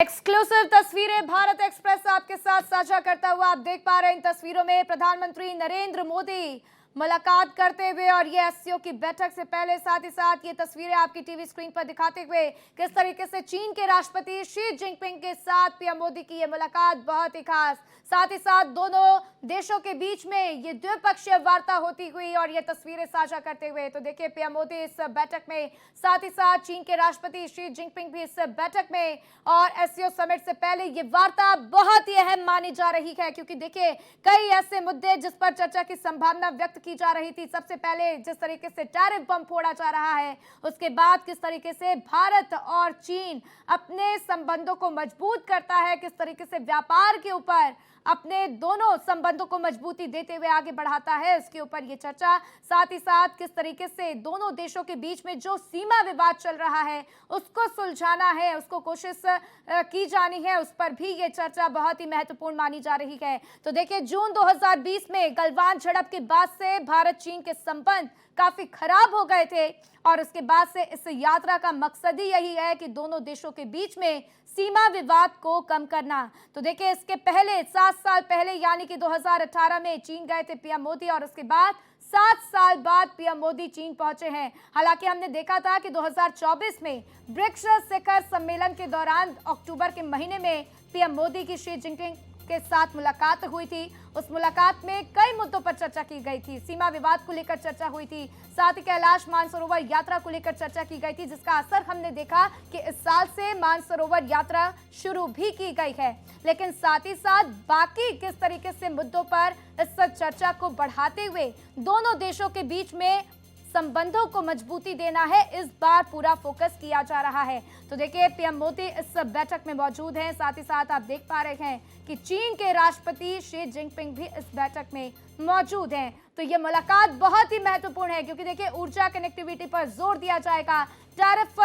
Exclusive तस्वीरें Bharat express आपके साथ साझा करता हुआ आप देख पा रहे हैं। इन तस्वीरों में प्रधानमंत्री नरेंद्र मोदी मुलाकात करते हुए और ये एससीओ की बैठक से पहले साथ ही साथ ये तस्वीरें आपकी टीवी स्क्रीन पर दिखाते हुए किस तरीके से चीन के राष्ट्रपति शी जिनपिंग के साथ पीएम मोदी की ये मुलाकात बहुत ही खास, साथ ही साथ दोनों देशों के बीच में ये द्विपक्षीय वार्ता होती हुई और ये तस्वीरें साझा करते हुए। तो देखिए पीएम मोदी इस बैठक में, साथ ही साथ चीन के राष्ट्रपति शी जिनपिंग भी इस बैठक में और एससीओ समिट से पहले ये वार्ता बहुत ही अहम मानी जा रही है, क्योंकि देखिए कई ऐसे मुद्दे जिस पर चर्चा की संभावना व्यक्त की जा रही थी। सबसे पहले जिस तरीके से टैरिफ बम फोड़ा जा रहा है, उसके बाद किस तरीके से भारत और चीन अपने संबंधों को मजबूत करता है, किस तरीके से व्यापार के ऊपर अपने दोनों संबंधों को मजबूती देते हुए आगे बढ़ाता है, इसके ऊपर ये चर्चा। साथ ही साथ किस तरीके से दोनों देशों के बीच में जो सीमा विवाद चल रहा है उसको सुलझाना है, उसको कोशिश की जानी है, उस पर भी ये चर्चा बहुत ही महत्वपूर्ण मानी जा रही है। तो देखिए जून 2020 में गलवान झड़प के बाद से भारत चीन के संबंध काफी खराब हो गए थे और उसके बाद से इस यात्रा का मकसद ही यही है कि दोनों देशों के बीच में सीमा विवाद को कम करना। तो देखिए इसके पहले 7 साल पहले यानी कि 2018 में चीन गए थे पीएम मोदी और उसके बाद 7 साल बाद पीएम मोदी चीन पहुंचे हैं। हालांकि हमने देखा था कि 2024 में ब्रिक्स शिखर सम्मेलन के दौरान अक्टूबर के महीने में पीएम मोदी की शी जिनपिंग के साथ मुलाकात हुई थी। उस मुलाकात में कई मुद्दों पर चर्चा की गई थी, सीमा विवाद को लेकर चर्चा हुई थी, साथ ही कैलाश मानसरोवर यात्रा को लेकर चर्चा की गई थी, जिसका असर हमने देखा कि इस साल से मानसरोवर यात्रा शुरू भी की गई है। लेकिन साथ ही साथ बाकी किस तरीके से मुद्दों पर इस चर्चा को बढ़ाते हुए दोनों देशों के बीच में संबंधों को मजबूती देना है, इस बार पूरा फोकस किया जा रहा है। तो देखिए पीएम मोदी इस बैठक में मौजूद हैं, साथ ही साथ आप देख पा रहे हैं कि चीन के राष्ट्रपति शी जिनपिंग भी इस बैठक में मौजूद हैं। तो ये मुलाकात बहुत ही महत्वपूर्ण है, क्योंकि देखिए ऊर्जा कनेक्टिविटी पर जोर दिया जाएगा, टैरिफ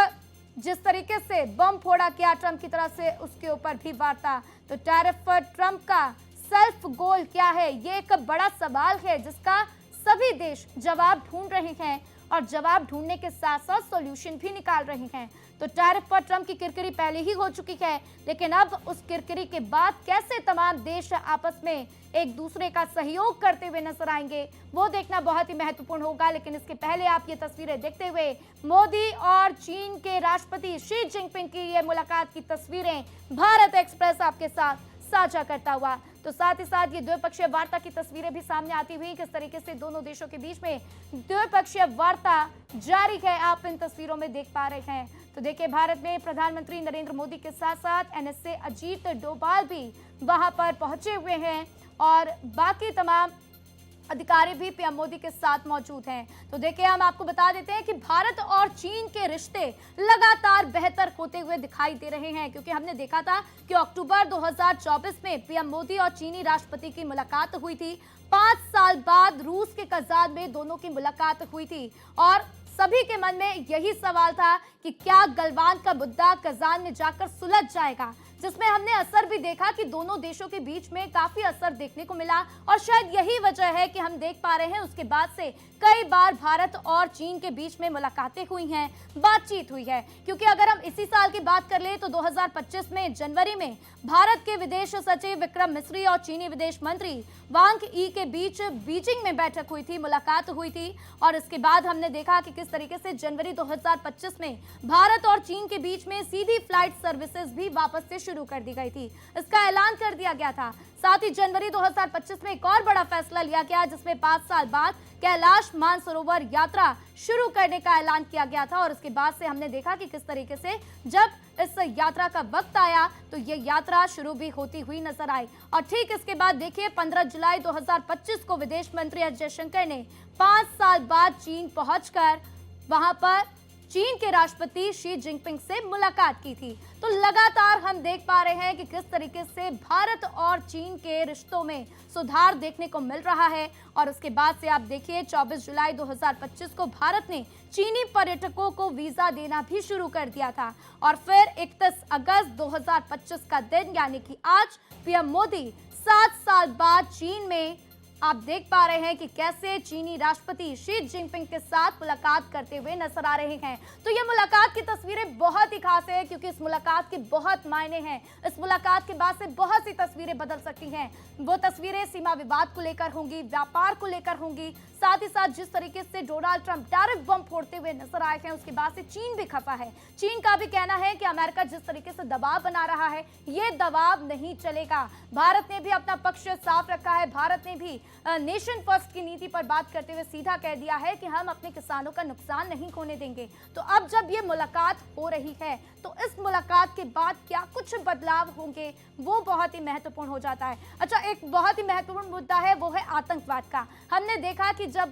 जिस तरीके से बम फोड़ा गया ट्रंप की तरफ से उसके ऊपर भी वार्ता। तो टैरिफ ट्रंप का सेल्फ गोल क्या है, ये एक बड़ा सवाल है जिसका सभी देश जवाब ढूंढ रहे हैं और जवाब ढूंढने के साथ साथ सॉल्यूशन भी निकाल रहे हैं। तो टैरिफ पर ट्रंप की किरकिरी पहले ही हो चुकी है, लेकिन अब उस किरकिरी के बाद कैसे तमाम देश आपस में एक दूसरे का सहयोग करते हुए नजर आएंगे, वो देखना बहुत ही महत्वपूर्ण होगा। लेकिन इसके पहले आप ये तस्वीरें देखते हुए मोदी और चीन के राष्ट्रपति शी जिनपिंग की ये मुलाकात की तस्वीरें भारत एक्सप्रेस आपके साथ साझा करता हुआ। तो साथ ही साथ ये द्विपक्षीय वार्ता की तस्वीरें भी सामने आती हुई, किस तरीके से दोनों देशों के बीच में द्विपक्षीय वार्ता जारी है, आप इन तस्वीरों में देख पा रहे हैं। तो देखिए भारत में प्रधानमंत्री नरेंद्र मोदी के साथ साथ एनएसए अजीत डोभाल भी वहां पर पहुंचे हुए हैं और बाकी तमाम अधिकारी भी पीएम मोदी के साथ मौजूद हैं। तो देखिए हम आपको बता देते हैं कि भारत और चीन के रिश्ते लगातार बेहतर होते हुए दिखाई दे रहे हैं, क्योंकि हमने देखा था कि अक्टूबर 2024 में पीएम मोदी और चीनी राष्ट्रपति की मुलाकात हुई थी। 5 साल बाद रूस के कजान में दोनों की मुलाकात हुई थी और सभी के मन में यही सवाल था कि क्या गलवान का मुद्दा कजान में जाकर सुलझ जाएगा, जिसमें हमने असर भी देखा कि दोनों देशों के बीच में काफी असर देखने को मिला और शायद यही वजह है कि हम देख पा रहे हैं उसके बाद से कई बार भारत और चीन के बीच में मुलाकातें हुई हैं, बातचीत हुई है। क्योंकि अगर हम इसी साल की बात कर ले तो 2025 में जनवरी में भारत के विदेश सचिव विक्रम मिस्री और चीनी विदेश मंत्री वांग यी के बीच बीजिंग में बैठक हुई थी, मुलाकात हुई थी और इसके बाद हमने देखा कि किस तरीके से जनवरी 2025 में भारत और चीन के बीच में सीधी फ्लाइट सर्विसेज भी वापस से शुरू कर दी गई थी, इसका ऐलान कर दिया गया था। साथ ही जनवरी 2025 में एक और बड़ा फैसला लिया गया, जिसमें 5 साल बाद कैलाश मानसरोवर यात्रा शुरू करने का ऐलान किया गया था और उसके बाद से हमने देखा कि किस तरीके से जब इस यात्रा का वक्त आया तो ये यात्रा शुरू भी होती हुई नजर आई। और ठीक इसके बाद देखिए 15 जुलाई 2025 को विदेश मंत्री एस जयशंकर ने 5 साल बाद चीन पहुंचकर वहां पर चीन के राष्ट्रपति शी जिनपिंग से मुलाकात की थी। तो लगातार हम देख पा रहे हैं कि किस तरीके से भारत और चीन के रिश्तों में सुधार देखने को मिल रहा है और उसके बाद से आप देखिए 24 जुलाई 2025 को भारत ने चीनी पर्यटकों को वीजा देना भी शुरू कर दिया था और फिर 31 अगस्त 2025 का दिन यानी कि आज पीएम मोदी 7 साल बाद चीन में आप देख पा रहे हैं कि कैसे चीनी राष्ट्रपति शी जिनपिंग के साथ मुलाकात करते हुए नजर आ रहे हैं। तो ये मुलाकात की तस्वीरें बहुत ही खास है, क्योंकि इस मुलाकात के बहुत मायने हैं। इस मुलाकात के बाद से बहुत सी तस्वीरें बदल सकती हैं। वो तस्वीरें सीमा विवाद को लेकर होंगी, व्यापार को लेकर होंगी, साथ ही साथ जिस तरीके से डोनाल्ड ट्रंप टैरिफ बम फोड़ते हुए नजर आए हैं, उसके बाद से चीन भी खफा है। चीन का भी कहना है कि अमेरिका जिस तरीके से दबाव बना रहा है, ये दबाव नहीं चलेगा। भारत ने भी अपना पक्ष साफ रखा है। भारत ने भी नेशन फर्स्ट की नीति पर बात करते हुए सीधा कह दिया है कि हम अपने किसानों का नुकसान नहीं होने देंगे। तो अब जब ये मुलाकात हो रही है, तो इस मुलाकात के बाद क्या कुछ बदलाव होंगे, वो बहुत ही महत्वपूर्ण हो जाता है। अच्छा, एक बहुत ही महत्वपूर्ण मुद्दा है, वो है आतंकवाद का। हमने देखा कि जब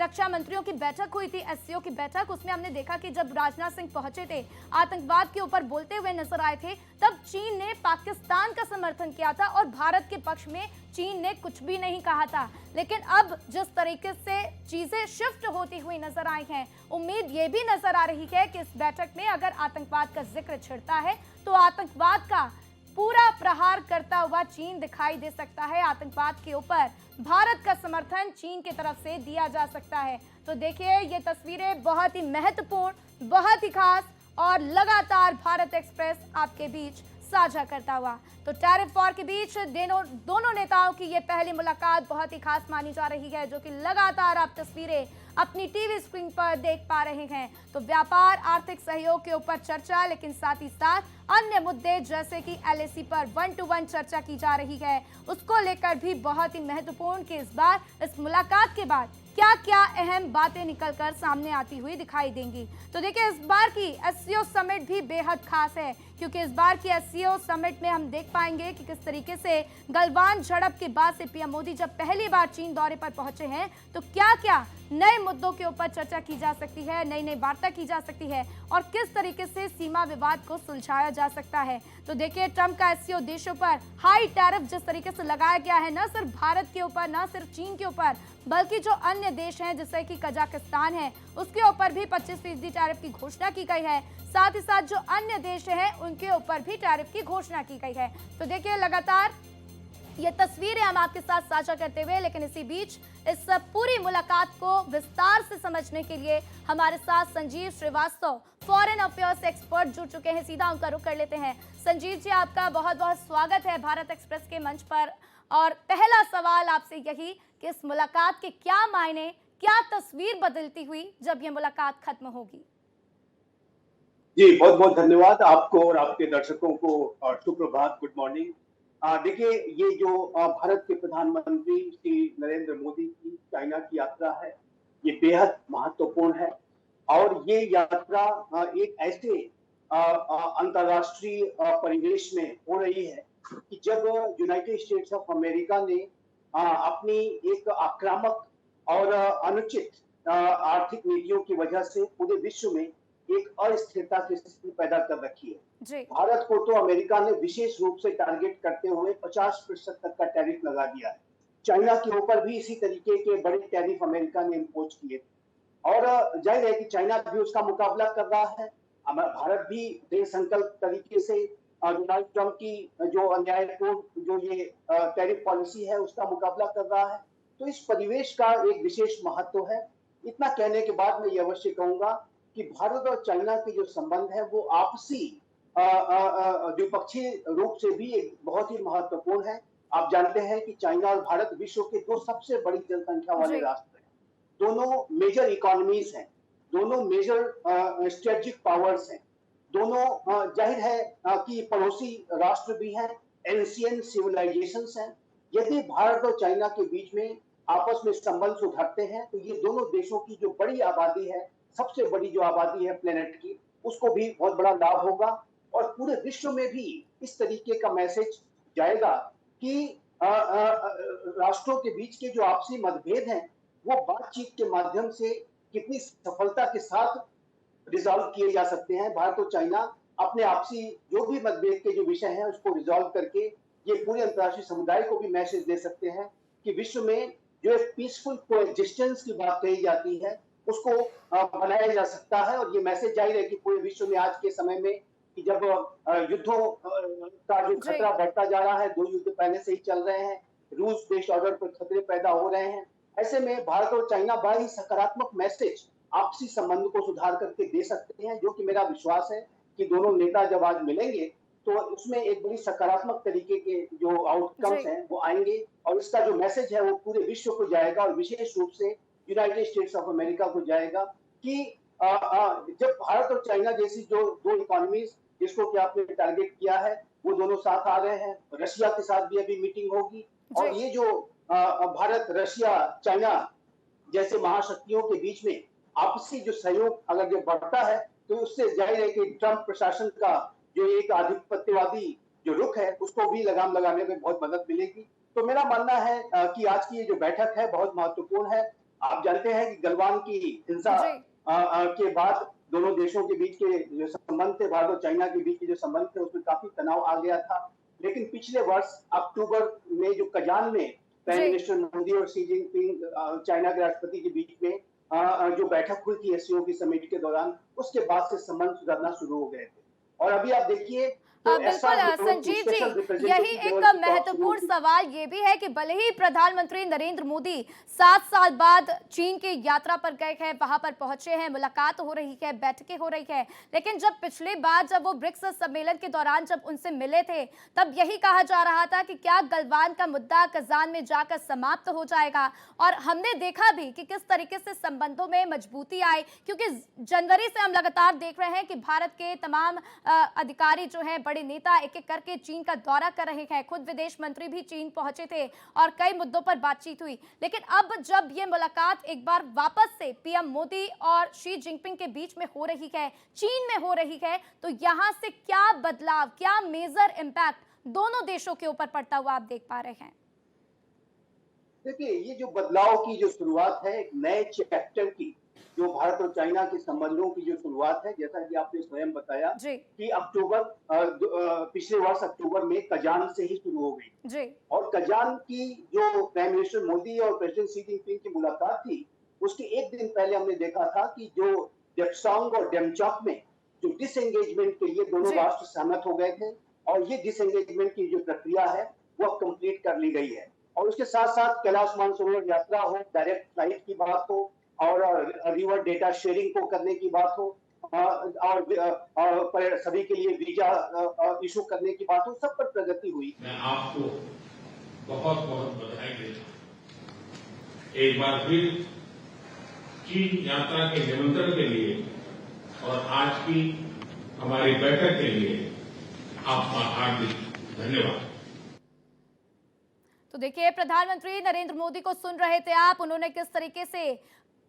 रक्षा मंत्रियों की बैठक हुई थी, एससीओ की बैठक, उसमें हमने देखा कि जब राजनाथ सिंह पहुंचे थे, आतंकवाद के ऊपर बोलते हुए नजर आए थे, तब चीन ने पाकिस्तान का समर्थन किया था और भारत के पक्ष में चीन ने कुछ भी नहीं कहा था। लेकिन अब जिस तरीके से चीजें शिफ्ट होती हुई नजर आई हैं, उम्मीद ये भी नजर आ रही है कि इस बैठक में अगर आतंकवाद का जिक्र छिड़ता है, तो आतंकवाद का पूरा प्रहार करता हुआ चीन दिखाई दे सकता है। आतंकवाद के ऊपर भारत का समर्थन चीन की तरफ से दिया जा सकता है। तो देखिए, ये तस्वीरें बहुत ही महत्वपूर्ण, बहुत ही खास और लगातार भारत एक्सप्रेस आपके बीच साझा करता हुआ। तो टैरिफ वॉर के बीच दोनों नेताओं की ये पहली मुलाकात बहुत ही खास मानी जा रही है, जो कि लगातार आप तस्वीरें अपनी टीवी स्क्रीन पर देख पा रहे हैं। तो व्यापार, आर्थिक सहयोग के ऊपर चर्चा, लेकिन साथ ही साथ अन्य मुद्दे जैसे कि एलएसी पर 1-to-1 चर्चा की जा रही है, उसको लेकर भी बहुत ही महत्वपूर्ण कि इस बार इस मुलाकात के बाद क्या क्या अहम बातें निकलकर सामने आती हुई दिखाई देंगी। तो देखिए, इस बार की एससीओ समिट भी बेहद खास है, क्योंकि इस बार की एससीओ समिट में हम देख पाएंगे कि किस तरीके से गलवान झड़प के बाद से पीएम मोदी जब पहली बार चीन दौरे पर पहुंचे हैं, तो क्या क्या नए मुद्दों के ऊपर चर्चा की जा सकती है, नई नई वार्ता की जा सकती है और किस तरीके से सीमा विवाद को सुलझाया जा सकता है। तो देखिए, ट्रंप का एससीओ देशों पर हाई टैरिफ जिस तरीके से लगाया गया है, न सिर्फ भारत के ऊपर, न सिर्फ चीन के ऊपर, बल्कि जो अन्य देश हैं जैसे कि कजाकिस्तान है, उसके ऊपर भी 25% टैरिफ की घोषणा की गई है। साथ ही साथ जो अन्य देश हैं उनके ऊपर भी टैरिफ की घोषणा की गई है। तो देखिए, लगातार ये तस्वीरें हम आपके साथ साझा करते हुए, लेकिन इसी बीच इस पूरी मुलाकात को विस्तार से समझने के लिए हमारे साथ Sanjeev Srivastava, foreign affairs expert, जुड़ चुके हैं। सीधा उनका रुख कर लेते हैं। संजीव जी, आपका बहुत बहुत स्वागत है भारत एक्सप्रेस के मंच पर। और पहला सवाल आपसे यही कि इस मुलाकात के क्या मायने, क्या तस्वीर बदलती हुई जब ये मुलाकात खत्म होगी? जी, बहुत बहुत धन्यवाद आपको और आपके दर्शकों को। सुप्रभात, गुड मॉर्निंग। देखिए, ये जो भारत के प्रधानमंत्री श्री नरेंद्र मोदी की चाइना की यात्रा है, ये बेहद महत्वपूर्ण है। और ये यात्रा एक ऐसे अंतर्राष्ट्रीय परिवेश में हो रही है कि जब यूनाइटेड स्टेट्स ऑफ अमेरिका ने अपनी एक आक्रामक और अनुचित आर्थिक नीतियों की वजह से पूरे विश्व में एक अस्थिरता की स्थिति पैदा कर रखी है। भारत को तो अमेरिका ने विशेष रूप से टारगेट करते हुए 50% तक का टैरिफ लगा दिया है। चाइना के ऊपर भी इसी तरीके के बड़े टैरिफ अमेरिका ने इम्पोज किए और जाहिर है कि चाइना भी उसका मुकाबला कर रहा है। भारत भी दृढ़ संकल्प तरीके से डोनाल्ड ट्रंप की जो अन्यायपूर्ण जो ये टैरिफ पॉलिसी है उसका मुकाबला कर रहा है। तो इस परिवेश का एक विशेष महत्व है। इतना कहने के बाद मैं ये अवश्य कहूंगा कि भारत और चाइना के जो संबंध है वो आपसी द्विपक्षीय रूप से भी एक बहुत ही महत्वपूर्ण है। आप जानते हैं कि चाइना और भारत विश्व के दो सबसे बड़ी जनसंख्या वाले राष्ट्र हैं। दोनों मेजर इकोनॉमीज हैं, दोनों मेजर स्ट्रेटेजिक पावर्स हैं, दोनों जाहिर है कि पड़ोसी राष्ट्र भी हैं, एंशिएंट सिविलाइजेशंस हैं। यदि भारत और चाइना के बीच में आपस में संबंध सुधरते हैं तो ये दोनों देशों की जो बड़ी आबादी है, सबसे बड़ी जो आबादी है प्लेनेट की, उसको भी बहुत बड़ा लाभ होगा और पूरे विश्व में भी इस तरीके का मैसेज जाएगा कि राष्ट्रों के बीच के जो आपसी मतभेद हैं वो बातचीत के माध्यम से कितनी सफलता के साथ रिजॉल्व किए जा सकते हैं। भारत और चाइना अपने आपसी जो भी मतभेद के जो विषय हैं उसको रिजॉल्व करके ये पूरे अंतर्राष्ट्रीय समुदाय को भी मैसेज दे सकते हैं कि विश्व में जो एक पीसफुल कोएग्जिस्टेंस की बात कही जाती है उसको बनाया जा सकता है। और ये मैसेज जाहिर है कि पूरे विश्व में आज के समय में कि जब युद्धों का जो खतरा बढ़ता जा रहा है, 2 युद्ध पहले से ही चल रहे हैं, रूस बेस्ड ऑर्डर पर खतरे पैदा हो रहे हैं। ऐसे में भारत और चाइना बड़ा ही सकारात्मक मैसेज आपसी संबंध को सुधार करके दे सकते हैं, जो कि मेरा विश्वास है कि दोनों नेता जब आज मिलेंगे तो उसमें एक बड़ी सकारात्मक तरीके के जो आउटकम्स जी हैं वो आएंगे और इसका जो मैसेज है वो पूरे विश्व को जाएगा और विशेष रूप से यूनाइटेड स्टेट्स ऑफ अमेरिका को जाएगा कि जब भारत और चाइना जैसी जो दो इकोनॉमीज जिसको कि आपने टारगेट किया है वो दोनों साथ आ रहे हैं, रशिया के साथ भी अभी मीटिंग होगी और जी ये जो भारत रशिया चाइना जैसे महाशक्तियों के बीच में आपसी जो सहयोग अगर जो बढ़ता है तो उससे जाहिर है कि ट्रंप प्रशासन का जो एक आधिपत्यवादी जो रुख है उसको भी लगाम लगाने में बहुत मदद मिलेगी। तो मेरा मानना है कि आज की ये जो बैठक है बहुत महत्वपूर्ण है। आप जानते हैं कि गलवान की हिंसा जी के बाद दोनों देशों के बीच के जो संबंध थे, भारत और चाइना के बीच के जो संबंध थे उसमें काफी तनाव आ गया था। लेकिन पिछले वर्ष अक्टूबर में जो कजान में प्राइम जी मिनिस्टर मोदी और शी जिनपिंग चाइना के राष्ट्रपति के बीच में जो बैठक हुई थी एससीओ की समिट के दौरान, उसके बाद से संबंध सुधरना शुरू हो गए थे और अभी आप देखिए तो ऐसा बिल्कुल संजीव जी, यही एक महत्वपूर्ण सवाल ये भी है कि भले ही प्रधानमंत्री नरेंद्र मोदी 7 साल बाद चीन की यात्रा पर गए हैं, वहां पर पहुंचे हैं, मुलाकात हो रही है, बैठकें हो रही है, लेकिन जब पिछली बार जब वो ब्रिक्स सम्मेलन के दौरान जब उनसे मिले थे तब यही कहा जा रहा था कि क्या गलवान का मुद्दा कजान में जाकर समाप्त हो जाएगा। और हमने देखा भी कि किस तरीके से संबंधों में मजबूती आई, क्योंकि जनवरी से हम लगातार देख रहे हैं कि भारत के तमाम अधिकारी जो हैं, बड़े नेता एक एक करके चीन का दौरा कर रहे हैं। खुद विदेश मंत्री भी चीन पहुंचे थे और कई मुद्दों पर बातचीत हुई। लेकिन अब जब ये मुलाकात एक बार वापस से पीएम मोदी और शी जिनपिंग के बीच में हो रही है, चीन में हो रही है, तो यहां से क्या बदलाव, क्या मेजर इंपैक्ट दोनों देशों के ऊपर पड़ता हुआ आप देख पा रहे हैं? देखिए ये जो बदलाव की जो शुरुआत है एक नए चैप्टर की, जो भारत और चाइना के संबंधों की जो शुरुआत है, जैसा कि आपने स्वयं बताया जी कि पिछले वर्ष अक्टूबर में कजान से ही शुरू हो गई जी और कजान की जो प्राइम मिनिस्टर मोदी और प्रेसिडेंट शी जिनपिंग की मुलाकात थी उसके एक दिन पहले हमने देखा था कि जो डेप्सांग और डेमचॉक में जो डिसएंगेजमेंट के लिए दोनों जी राष्ट्र सहमत हो गए थे और ये डिसएंगेजमेंट की जो प्रक्रिया है वह कंप्लीट कर ली गई है और उसके साथ साथ कैलाश मानसरोवर यात्रा हो, डायरेक्ट फ्लाइट की बात हो और रिवर डेटा शेयरिंग को करने की बात हो और सभी के लिए वीजा इशू करने की बात हो, सब पर प्रगति हुई। मैं आपको बहुत बहुत बधाई देता हूं एक बार फिर चीन यात्रा के निमंत्रण के लिए और आज की हमारी बैठक के लिए आपका हार्दिक धन्यवाद। तो देखिए, प्रधानमंत्री नरेंद्र मोदी को सुन रहे थे आप, उन्होंने किस तरीके से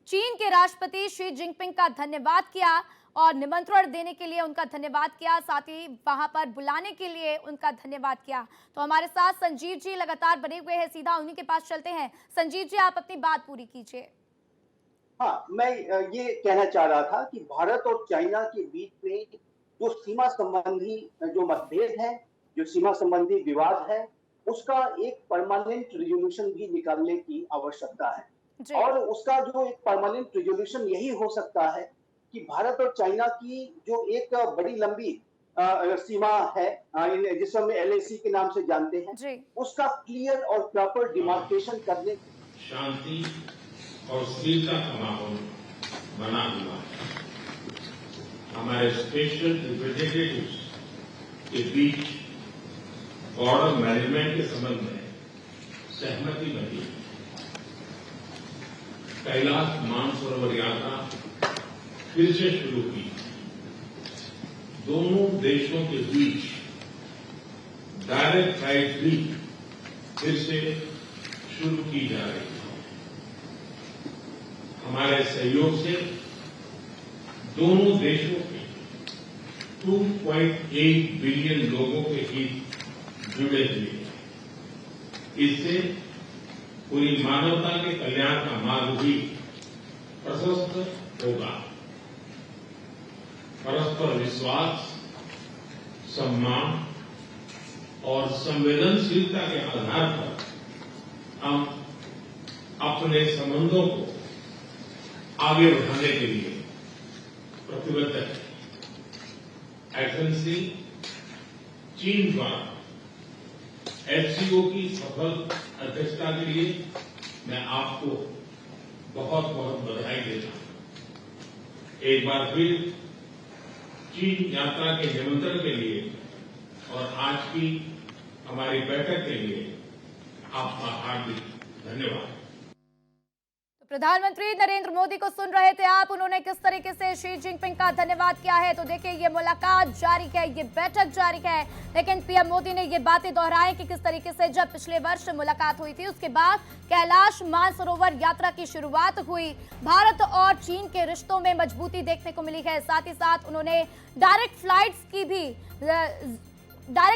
चीन के राष्ट्रपति शी जिनपिंग का धन्यवाद किया और निमंत्रण देने के लिए उनका धन्यवाद किया, साथ ही वहां पर बुलाने के लिए उनका धन्यवाद किया। तो हमारे साथ संजीव जी लगातार बने हुए हैं, सीधा उन्हीं के पास चलते हैं। संजीव जी, आप अपनी बात पूरी कीजिए। हाँ, मैं ये कहना चाह रहा था कि भारत और चाइना के बीच में जो सीमा संबंधी जो मतभेद है, जो सीमा संबंधी विवाद है, उसका एक परमानेंट रिजोल्यूशन भी निकालने की आवश्यकता है और उसका जो एक परमानेंट रिजोल्यूशन यही हो सकता है कि भारत और चाइना की जो एक बड़ी लंबी सीमा है जिसे हम LAC के नाम से जानते हैं, उसका क्लियर और प्रॉपर डिमार्केशन करने, शांति और स्थिरता का माहौल बना हुआ है। हमारे स्पेशल रिप्रेजेंटेटिव्स के बीच बॉर्डर मैनेजमेंट के संबंध में सहमति बनी। कैलाश मानसरोवर यात्रा फिर से शुरू की। दोनों देशों के बीच डायरेक्ट फ्लाइट भी फिर से शुरू की जा रही है। हमारे सहयोग से दोनों देशों के 2.8 बिलियन लोगों के हित जुड़े हुए हैं। इससे पूरी मानवता के कल्याण का मार्ग भी प्रशस्त होगा। परस्पर विश्वास, सम्मान और संवेदनशीलता के आधार पर हम अपने संबंधों को आगे बढ़ाने के लिए प्रतिबद्ध है। एक्सेलेंसी, चीन द्वारा एचसीओ की सफल अध्यक्षता के लिए मैं आपको बहुत बहुत बधाई देता हूं। एक बार फिर चीन यात्रा के निमंत्रण के लिए और आज की हमारी बैठक के लिए आपका हार्दिक धन्यवाद। प्रधानमंत्री नरेंद्र मोदी को सुन रहे थे आप, उन्होंने किस तरीके से शी जिनपिंग का धन्यवाद किया है। तो देखिए, ये मुलाकात जारी है, ये बैठक जारी है, लेकिन पीएम मोदी ने ये बातें दोहराई कि किस तरीके से जब पिछले वर्ष मुलाकात हुई थी, उसके बाद कैलाश मानसरोवर यात्रा की शुरुआत हुई। भारत और चीन के रिश्तों में मजबूती देखने को मिली है। साथ ही साथ उन्होंने डायरेक्ट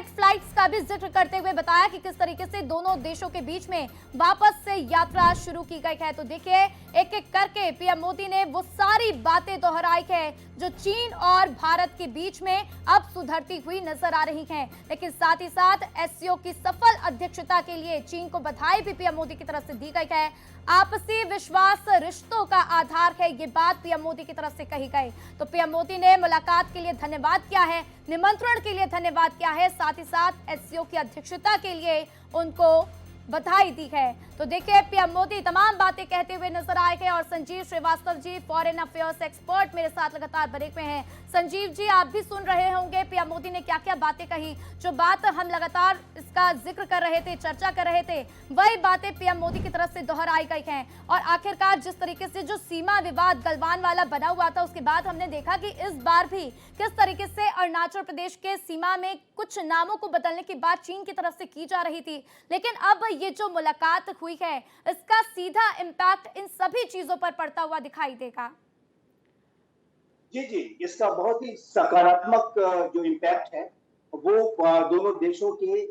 फ्लाइट्स का भी जिक्र करते हुए बताया कि किस तरीके से दोनों देशों के बीच में वापस से यात्रा शुरू की गई है। तो देखिए, एक एक करके पीएम मोदी ने वो सारी बातें दोहराई है जो चीन और भारत के बीच में अब सुधरती हुई नजर आ रही हैं। लेकिन साथ ही साथ एससीओ की सफल अध्यक्षता के लिए चीन को बधाई भी पीएम मोदी की तरफ से दी गई है। आपसी विश्वास रिश्तों का आधार है, ये बात पीएम मोदी की तरफ से कही गई। तो पीएम मोदी ने मुलाकात के लिए धन्यवाद किया है, निमंत्रण के लिए धन्यवाद किया है, साथ ही साथ एससीओ की अध्यक्षता के लिए उनको बधाई दी है। तो देखिए, पीएम मोदी तमाम बातें कहते हुए नजर आए हैं और Sanjeev Srivastava ji, foreign affairs expert, मेरे साथ लगातार बने हुए हैं। संजीव जी, आप भी सुन रहे होंगे पीएम मोदी ने क्या क्या बातें कही। जो बात हम लगातार इसका जिक्र कर रहे थे, चर्चा कर रहे थे, वही बातें पीएम मोदी की तरफ से दोहराई गई हैं। और आखिरकार जिस तरीके से जो सीमा विवाद गलवान वाला बना हुआ था, उसके बाद हमने देखा कि इस बार भी किस तरीके से अरुणाचल प्रदेश के सीमा में कुछ नामों को बदलने की बात चीन की तरफ से की जा रही थी। लेकिन अब ये जो मुलाकात हुई है, इसका सीधा इम्पैक्ट इन सभी चीजों पर पड़ता हुआ दिखाई देगा। जी, इसका बहुत ही सकारात्मक जो इम्पैक्ट है वो दोनों देशों के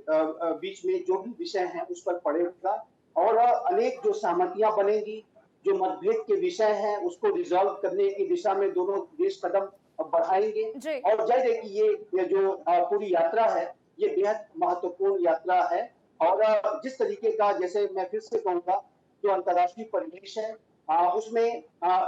बीच में जो भी विषय हैं उस पर पड़ेगा और अनेक जो सहमतियां बनेंगी, जो मतभेद के विषय हैं उसको रिजॉल्व करने की दिशा में दोनों देश कदम बढ़ाएंगे। और जाहिर है कि ये जो पूरी यात्रा है ये बेहद महत्वपूर्ण यात्रा है और जिस तरीके का, जैसे मैं फिर से कहूंगा, जो अंतर्राष्ट्रीय परिवेश है उसमें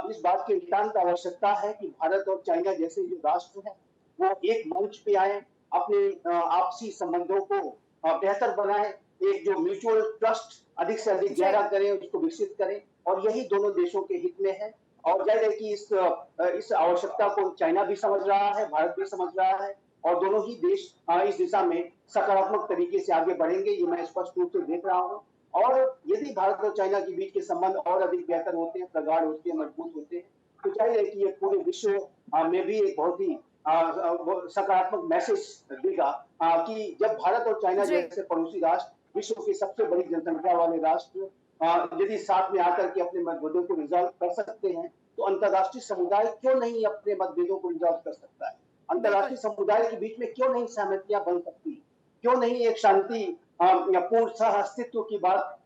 इस बात की नितांत आवश्यकता है कि भारत और चाइना जैसे जो राष्ट्र हैं वो एक मंच पे आए, अपने आपसी संबंधों को बेहतर बनाए, एक जो म्यूचुअल ट्रस्ट अधिक से अधिक गहरा करें, उसको विकसित करें और यही दोनों देशों के हित में है। और जाहिर है कि इस आवश्यकता को चाइना भी समझ रहा है, भारत भी समझ रहा है और दोनों ही देश इस दिशा में सकारात्मक तरीके से आगे बढ़ेंगे, ये मैं स्पष्ट रूप से देख रहा हूँ। और यदि भारत और चाइना के बीच के संबंध और अधिक बेहतर होते हैं, प्रगाढ़ होते हैं, मजबूत होते हैं, तो चाहिए कि ये पूरे विश्व में भी एक बहुत ही सकारात्मक मैसेज देगा कि जब भारत और चाइना जैसे पड़ोसी राष्ट्र, विश्व की सबसे बड़ी जनसंख्या वाले राष्ट्र यदि साथ में आकर के अपने मतभेदों को रिजॉल्व कर सकते हैं, तो अंतर्राष्ट्रीय समुदाय क्यों नहीं अपने मतभेदों को रिजॉल्व कर सकता है? अंतर्राष्ट्रीय समुदाय के बीच में क्यों नहीं सहमतियां बन सकती? क्यों नहीं एक शांति पूर्ण सह अस्तित्व की बात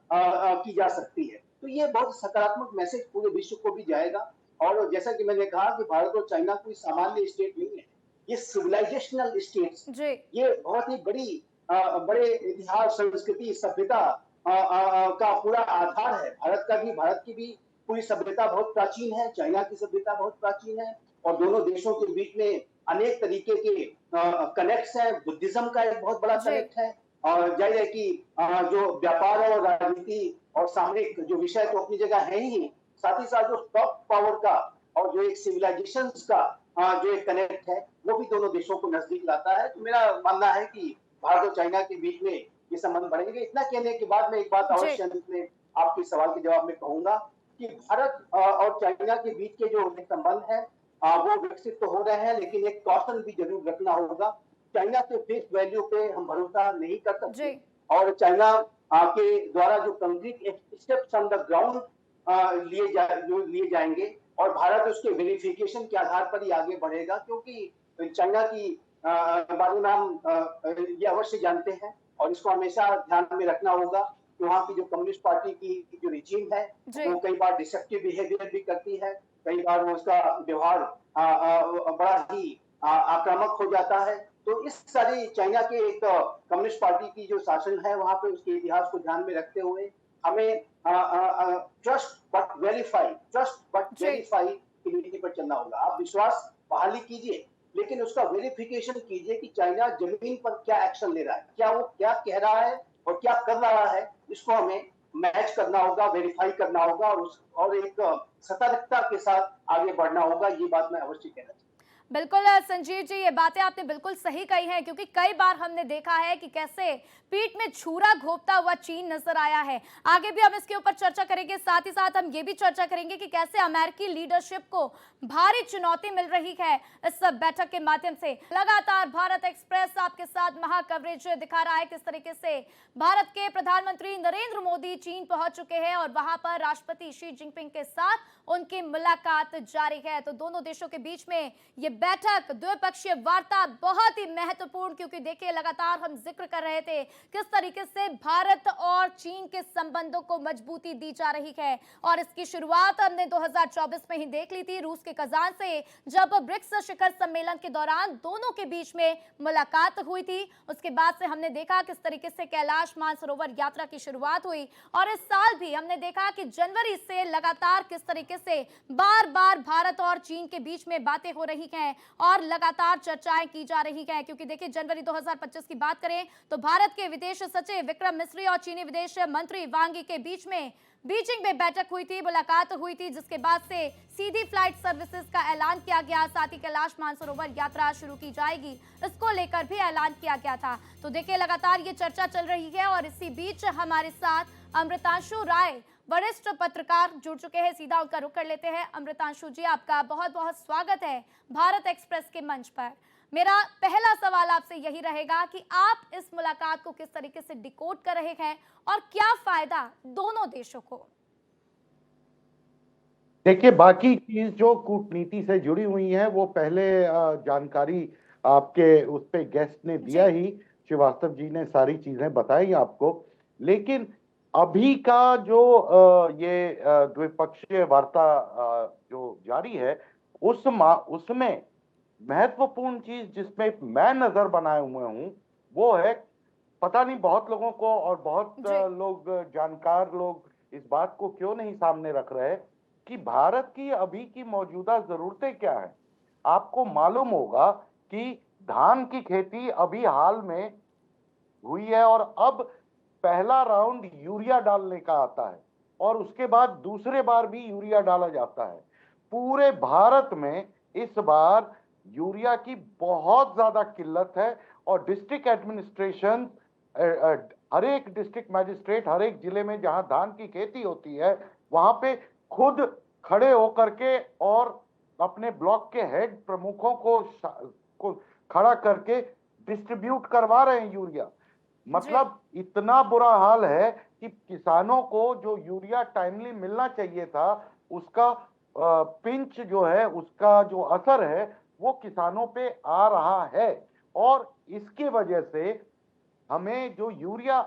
की जा सकती है? तो ये बहुत सकारात्मक मैसेज पूरे विश्व को भी जाएगा। और जैसा कि मैंने कहा कि भारत और चाइना कोई सामान्य स्टेट नहीं है, ये सिविलाइजेशनल स्टेट्स, ये बहुत ही बड़े इतिहास, संस्कृति, सभ्यता का पूरा आधार है। भारत की भी पूरी सभ्यता बहुत प्राचीन है, चाइना की सभ्यता बहुत प्राचीन है और दोनों देशों के बीच में अनेक तरीके के कनेक्ट्स हैं। बुद्धिज्म का एक बहुत बड़ा कनेक्ट है और जाहिर है कि जो व्यापार और राजनीति और सामरिक जो विषय तो अपनी जगह है ही, साथ ही साथ जो सॉफ्ट पावर का और जो एक सिविलाइजेशन का जो एक कनेक्ट है वो भी दोनों देशों को नजदीक लाता है। तो मेरा मानना है कि भारत और चाइना के बीच में ये संबंध बढ़ेंगे। इतना कहने के बाद मैं एक बात अवश्य में आपके सवाल के जवाब में कहूंगा कि भारत और चाइना के बीच के जो संबंध है वो विकसित तो हो रहे हैं, लेकिन एक कॉशन भी जरूर रखना होगा। चाइना के फेस वैल्यू पे हम भरोसा नहीं कर सकते और चाइना के द्वारा जो concrete steps on the ground लिए जाएंगे और भारत उसके वेरिफिकेशन के आधार पर ही आगे बढ़ेगा, क्योंकि चाइना की बारे में हम ये अवश्य जानते हैं और इसको हमेशा ध्यान में रखना होगा कि वहाँ की जो कम्युनिस्ट पार्टी की जो रिजीम है वो कई बार डिसेप्टिव बिहेवियर भी करती है, कई बार वो उसका व्यवहार बड़ा ही आक्रामक हो जाता है। तो इस सारी चाइना के एक कम्युनिस्ट पार्टी की जो शासन है वहाँ पे उसके इतिहास को ध्यान में रखते हुए हमें ट्रस्ट बट वेरीफाई की नीति पर चलना होगा। आप विश्वास बहाली कीजिए, लेकिन उसका वेरिफिकेशन कीजिए कि चाइना जमीन पर क्या एक्शन ले रहा है, क्या वो क्या कह रहा है और क्या कर रहा है, इसको हमें मैच करना होगा, वेरीफाई करना होगा और एक सतर्कता के साथ आगे बढ़ना होगा। ये बात मैं अवश्य कहना चाहूंगा। बिल्कुल संजीव जी, ये बातें आपने बिल्कुल सही कही हैं, क्योंकि कई बार हमने देखा है कि कैसे पीठ में छुरा घोंपता हुआ चीन नजर आया है। आगे भी हम इसके ऊपर चर्चा करेंगे, साथ ही साथ हम ये भी चर्चा करेंगे कि कैसे अमेरिकी लीडरशिप को भारी चुनौती मिल रही है इस बैठक के माध्यम से। लगातार भारत एक्सप्रेस आपके साथ महा कवरेज दिखा रहा है किस तरीके से भारत के प्रधानमंत्री नरेंद्र मोदी चीन पहुंच चुके हैं और वहां पर राष्ट्रपति शी जिनपिंग के साथ उनकी मुलाकात जारी है। तो दोनों देशों के बीच में ये बैठक, द्विपक्षीय वार्ता बहुत ही महत्वपूर्ण, क्योंकि देखिए लगातार हम जिक्र कर रहे थे किस तरीके से भारत और चीन के संबंधों को मजबूती दी जा रही है। और इसकी शुरुआत हमने 2024 में ही देख ली थी रूस के कजान से, जब ब्रिक्स शिखर सम्मेलन के दौरान दोनों के बीच में मुलाकात हुई थी। उसके बाद से हमने देखा किस तरीके से कैलाश मानसरोवर यात्रा की शुरुआत हुई और इस साल भी हमने देखा कि जनवरी से लगातार किस तरीके से बार बार भारत और चीन के बीच में बातें हो रही हैं और लगातार चर्चाएं की जा रही हैं। क्योंकि देखिए जनवरी 2025 की बात करें तो भारत के विदेश सचिव विक्रम मिस्री और चीनी विदेश मंत्री वांग यी के बीच में बीजिंग में बैठक हुई थी, मुलाकात हुई थी, जिसके बाद से सीधी फ्लाइट सर्विसेज का ऐलान किया गया। साथ ही कैलाश मानसरोवर यात्रा शुरू की जाएगी, इसको लेकर भी ऐलान किया गया था। तो देखिए लगातार ये चर्चा चल रही है और इसी बीच हमारे साथ अमृतांशु राय वरिष्ठ पत्रकार जुड़ चुके हैं। सीधा उनका रुख कर लेते हैं। अमृतांशु जी, आपका बहुत बहुत स्वागत है भारत एक्सप्रेस के मंच पर। मेरा पहला सवाल आपसे यही रहेगा कि आप इस मुलाकात को किस तरीके से डिकोड कर रहे हैं और क्या फायदा दोनों देशों को? देखिए, बाकी चीज जो कूटनीति से जुड़ी हुई है वो पहले जानकारी आपके उस पे गेस्ट ने दिया ही, श्रीवास्तव जी ने सारी चीजें बताई आपको। लेकिन अभी का जो ये द्विपक्षीय वार्ता जो जारी है उसमें महत्वपूर्ण चीज जिसमें मैं नजर बनाए हुए हूं वो है, पता नहीं बहुत लोगों को और बहुत लोग जानकार लोग इस बात को क्यों नहीं सामने रख रहे कि भारत की अभी की मौजूदा जरूरतें क्या है। आपको मालूम होगा कि धान की खेती अभी हाल में हुई है और अब पहला राउंड यूरिया डालने का आता है और उसके बाद दूसरे बार भी यूरिया डाला जाता है। पूरे भारत में इस बार यूरिया की बहुत ज्यादा किल्लत है और डिस्ट्रिक्ट एडमिनिस्ट्रेशन, हर एक डिस्ट्रिक्ट मैजिस्ट्रेट हर एक जिले में जहां धान की खेती होती है वहां पे खुद खड़े होकर के और अपने ब्लॉक के हेड प्रमुखों को खड़ा करके डिस्ट्रीब्यूट करवा रहे हैं यूरिया। मतलब इतना बुरा हाल है कि किसानों को जो यूरिया टाइमली मिलना चाहिए था उसका पिंच जो है, उसका जो असर है वो किसानों पे आ रहा है। और इसकी वजह से हमें जो यूरिया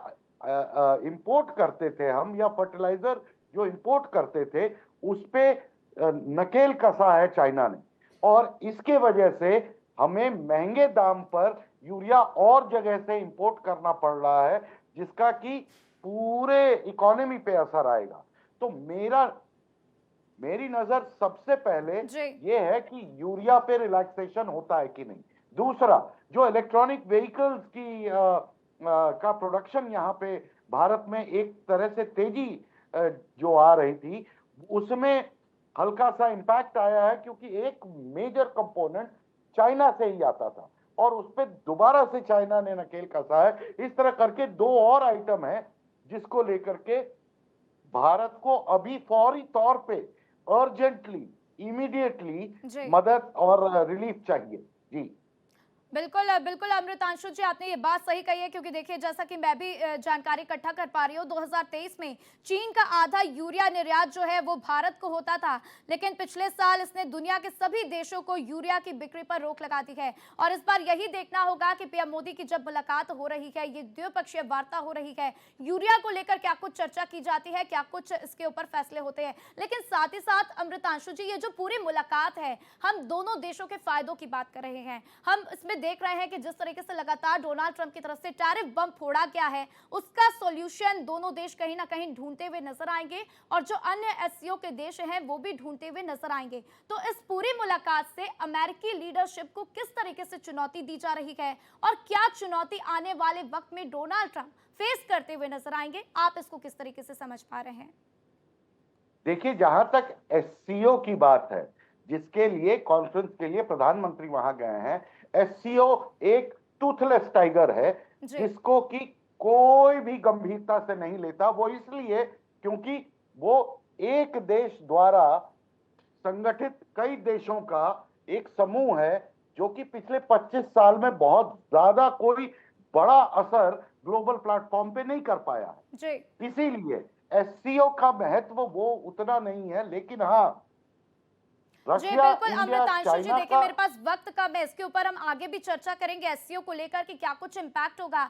इंपोर्ट करते थे हम, या फर्टिलाइजर जो इंपोर्ट करते थे, उस पे नकेल कसा है चाइना ने और इसके वजह से हमें महंगे दाम पर यूरिया और जगह से इंपोर्ट करना पड़ रहा है, जिसका कि पूरे इकोनॉमी पे असर आएगा। तो मेरी नजर सबसे पहले ये है कि यूरिया पे रिलैक्सेशन होता है कि नहीं। दूसरा, जो इलेक्ट्रॉनिक व्हीकल्स की का प्रोडक्शन यहाँ पे भारत में एक तरह से तेजी जो आ रही थी, उसमें हल्का सा इंपैक्ट आया है क्योंकि एक मेजर कंपोनेंट चाइना से ही आता था और उस पर दोबारा से चाइना ने नकेल कसा है। इस तरह करके दो और आइटम है जिसको लेकर के भारत को अभी फौरी तौर पे अर्जेंटली, इमीडिएटली मदद और रिलीफ चाहिए। जी बिल्कुल बिल्कुल अमृतांशु जी, आपने ये बात सही कही है, क्योंकि देखिए जैसा कि मैं भी जानकारी इकट्ठा कर पा रही हूँ, 2023 में चीन का आधा यूरिया निर्यात जो है वो भारत को होता था, लेकिन पिछले साल इसने दुनिया के सभी देशों को यूरिया की बिक्री पर रोक लगा दी है। और इस बार यही देखना होगा कि पीएम मोदी की जब मुलाकात हो रही है, ये द्विपक्षीय वार्ता हो रही है, यूरिया को लेकर क्या कुछ चर्चा की जाती है, क्या कुछ इसके ऊपर फैसले होते हैं। लेकिन साथ ही साथ अमृतांशु जी, ये जो पूरी मुलाकात है, हम दोनों देशों के फायदों की बात कर रहे हैं, हम इसमें में देख रहे हैं कि जिस तरीके से लगातार डोनाल्ड ट्रंप की तरफ से टैरिफ बम फोड़ा गया है, उसका सॉल्यूशन दोनों देश कहीं ना कहीं ढूंढते हुए नजर आएंगे और जो अन्य एससीओ के देश हैं वो भी ढूंढते हुए नजर आएंगे। तो इस पूरी मुलाकात से अमेरिकी लीडरशिप को किस तरीके से चुनौती दी जा रही है और क्या चुनौती आने वाले वक्त में डोनाल्ड ट्रंप फेस करते हुए नजर आएंगे, आप इसको किस तरीके से समझ पा रहे हैं? देखिए, जहां तक एससीओ की बात है, जिसके लिए कॉन्फ्रेंस के लिए प्रधानमंत्री वहां गए हैं, एससीओ एक टूथलेस टाइगर है जिसको कि कोई भी गंभीरता से नहीं लेता। वो इसलिए क्योंकि वो एक देश द्वारा संगठित कई देशों का एक समूह है जो कि पिछले 25 साल में बहुत ज्यादा कोई बड़ा असर ग्लोबल प्लेटफॉर्म पे नहीं कर पाया है। जी। इसीलिए एससीओ का महत्व वो उतना नहीं है, लेकिन हाँ, जी बिल्कुल अमृतांशु जी, देखिए मेरे पास वक्त कम है, इसके ऊपर हम आगे भी चर्चा करेंगे एससीओ को लेकर कि क्या कुछ इम्पैक्ट होगा।